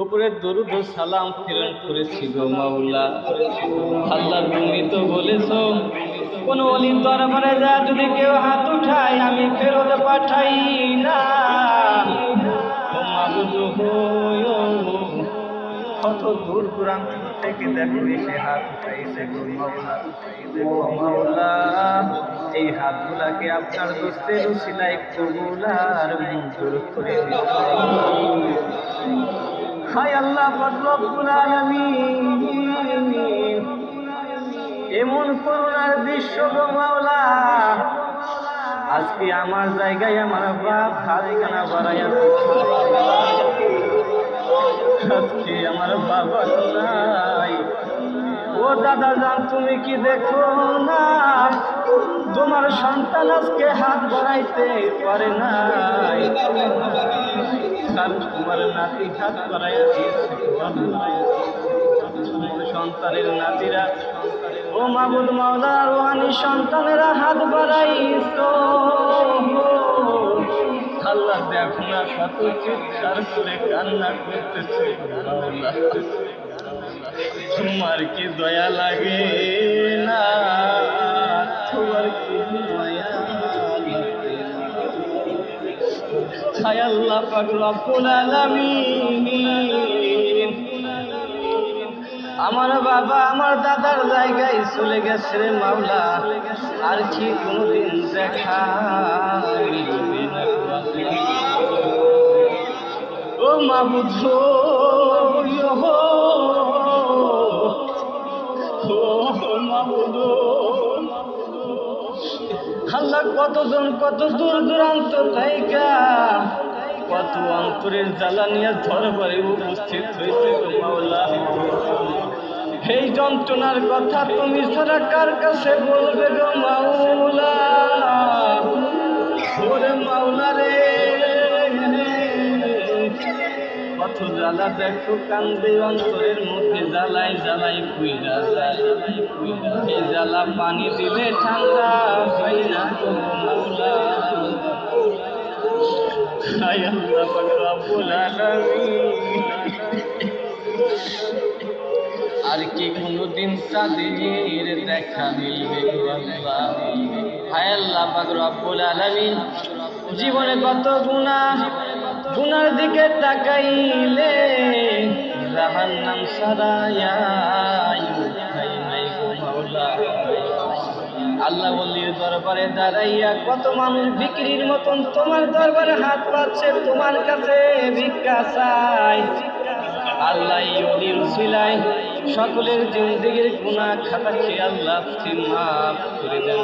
উপরে দরুদ ও সালাম প্রেরণ করেছি গো মাওলা। আল্লাহ তুমি তো বলেছো কোন অলির দরবারে যা যদি কেউ হাত উঠায় আমি ফেরত পাঠাই না। ও মাবুদ কত দূর দূরান্ত থেকে দেখো এসে হাত উঠাইছে গো মাওলা। ও মাওলা এই হাতগুলাকে আপনার দোস্তের উসিলায় কবুল আর মঞ্জুর করে দিও। হায় আল্লাহ রব্বুল আলামিন এমন করুণার দৃশ্য গো মাওলা। আজকে আমার জায়গায় আমার বাপ হাতখানা বাড়াইয়া আজকে আমার বাবা নাই। ও দাদা জান তুমি কি দেখো না তোমার সন্তান আজকে হাত বাড়াইতে পারে নাই, তোমার নাতি হাত বাড়াইয়া দিয়েছে। সন্তানের নাতিরা ও মাবুদ মাওলা রোহানি সন্তানেরা হাত বাড়াইছো। আল্লাহ দেখো না কত চিৎকার করে কান্না করতেছে। তোমার কি দয়া লাগে না? তোমার কি দয়া লাগে? হায় আল্লাহ পাক রব্বুল আলামিন আমার বাবা আমার দাদার জায়গায় চলে গেছে রে মাওলা, আর কি কোনদিন দেখা মিলবে না। ও মাবুদ মাবুদ আল্লাহ কতজন কত দূর দূরান্ত থেকে কত অন্তরের জ্বালা নিয়ে দরবারে উপস্থিত হয়েছে গো মাওলা। এই যন্ত্রণার কথা তুমি ছাড়া কার কাছে বলবে গো মাওলা? ওরে মাওলা রে কত জ্বালা দেখো কান্দে অন্তরের মধ্যে জ্বালাই জ্বালাই পুইরা এই জ্বালা পানি দিলে ঠান্ডা হয় না গো মাওলা। হায় আল্লাহ পাক রব্বুল আলামিন আর কি কোনদিন তাদের দেখা মিলবে গো আল্লাহ? হায় আল্লাহ পাক রব্বুল আলামিন জীবনে কত গুনার দিকে তাকাইলে জাহান্নাম সারায়া আল্লাহ ওলির দরবারে দাঁড়াইয়া কত মানুষ বিক্রির মতন তোমার দরবারে হাত পাচ্ছে, তোমার কাছে ভিক্ষা চাই। আল্লাহ ওলির উসিলায় সকলের জিন্দেগির গুনাহ খাতাকে আল্লাহ মাফ করে দেন।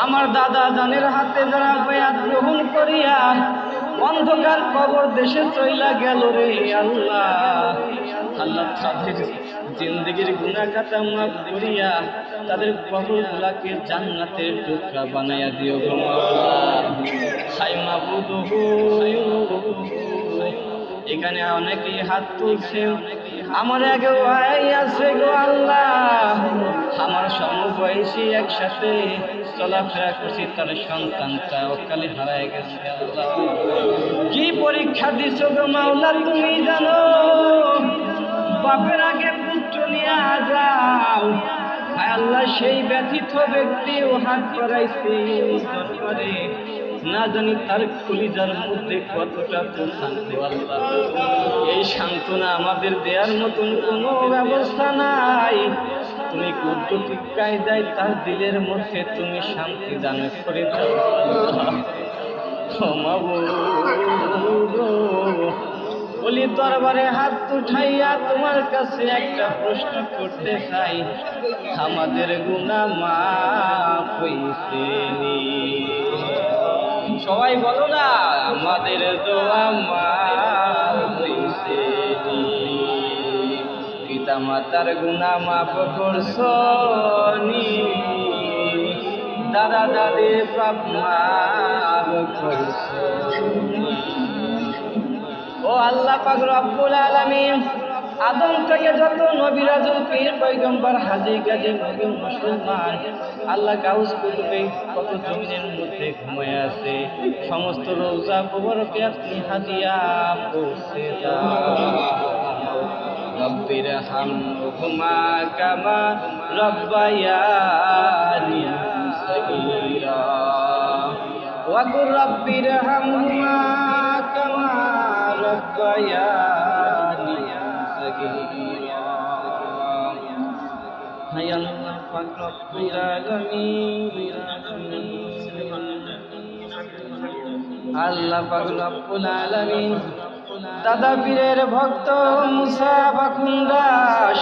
আমার দাদা জানের হাতে যারা বায়াত গ্রহণ করিয়া অন্ধকার কবর দেশে চইলা গেল রে আল্লাহ। আল্লাহ তাদের জিন্দেগির গুনাহ খাতা মাফ করিয়া তাদের কবরগুলাকে জান্নাতের টুকরা বানাইয়া দিও গো মাওলা। হায় মাবুদ এখানে অনেকেই হাত তুলছে, আমার আগে ভাই আছে গো আল্লাহ। আমার সমবয়সী একসাথে চলাফেরা করছি, তার সন্তানটা অকালে হারায় গেছে। আল্লাহ কি পরীক্ষা দিছো গো মাওলা তুমি জানো। বাপের আগে পুত্র নিয়ে যাও, আল্লাহ সেই ব্যথিত ব্যক্তিও হাত বাড়াইছে দরবারে, না জানি তার কলিজার মধ্যে কতটা তো শান্তি। আল্লাহ এই সান্ত্বনা আমাদের দেওয়ার মতন কোনো ব্যবস্থা নাই। তুমি কুদরতি কায়দায় তার দিলের মধ্যে তুমি শান্তি দান করে দাও। বলি দরবারে হাত উঠাইয়া তোমার কাছে একটা প্রশ্ন করতে চাই, আমাদের গুনাহ মাফ হইছে নি? সবাই বলো না, আমাদের দোয়া মাফ হইছে নি? পিতা মাতার গুনাহ মাফ করছো নি? দাদা দাদির পাপ মাফ করছো নি? ও আল্লাহ পাক রব্বুল আলামিন আদম থেকে যত নবী রাসূল পীর পয়গম্বর হাজী গাজী মুমিন মুসলমান আল্লাহ গাউস কুতুবে কত জমিনের মধ্যে ঘুমায় আছে, সমস্ত রওজা মুবারকে আপনি হাদিয়া পৌঁছে দাও। রব্বির হামহুমা কামা রব্বায়ানি সগীরা ওয়া কুর রব্বির হামহুমা কামা রব্বায়ানি সগীরা। হায় আল্লাহ পাক রব্বুল আলামিন, আল্লাহ পাক রব্বুল আলামিন দাদা পীরের ভক্ত মুসা বাকুন্ডা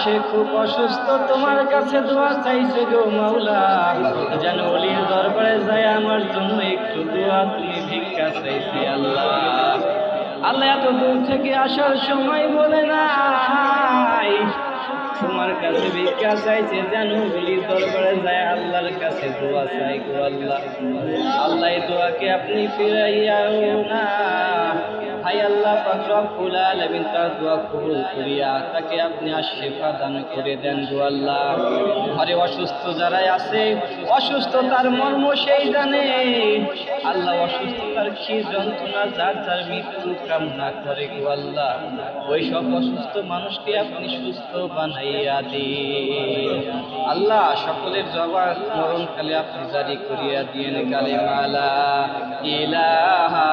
সে খুব অসুস্থ, তোমার কাছে দোয়া চাইছে গো মাওলা, যেন ওলির দরবারে যায় আমার জন্য একটু দোয়া তুমি ভিক্ষা চাইছে। আল্লাহ আল্লাহ এত দূর থেকে আসার সময় বলে নাই, তোমার কাছে ভিক্ষা চাইছে যেন ওলির দরবারে যায় আল্লাহর কাছে দোয়া চাই গো আল্লাহ। আল্লাহ এই দোয়াকে আপনি ফিরাইয়াও না। হায় আল্লাহ পাক রব্বুল আলামিন তার দোয়া কবুল করিয়া তাকে আপনি শিফা দান করে দেন গো আল্লাহ। ঘরে অসুস্থ যারা আছে, অসুস্থতার মর্ম সেই জানে আল্লাহ, অসুস্থতার কি যন্ত্রণা যার যার মৃত্যু কামনা করে গো আল্লাহ, ওই সব অসুস্থ মানুষকে আপনি সুস্থ বানাইয়া দিন আল্লাহ। সকলের জবান মরণকালে আপনি জারি করিয়া দিয়েন কালেমা লা ইলাহা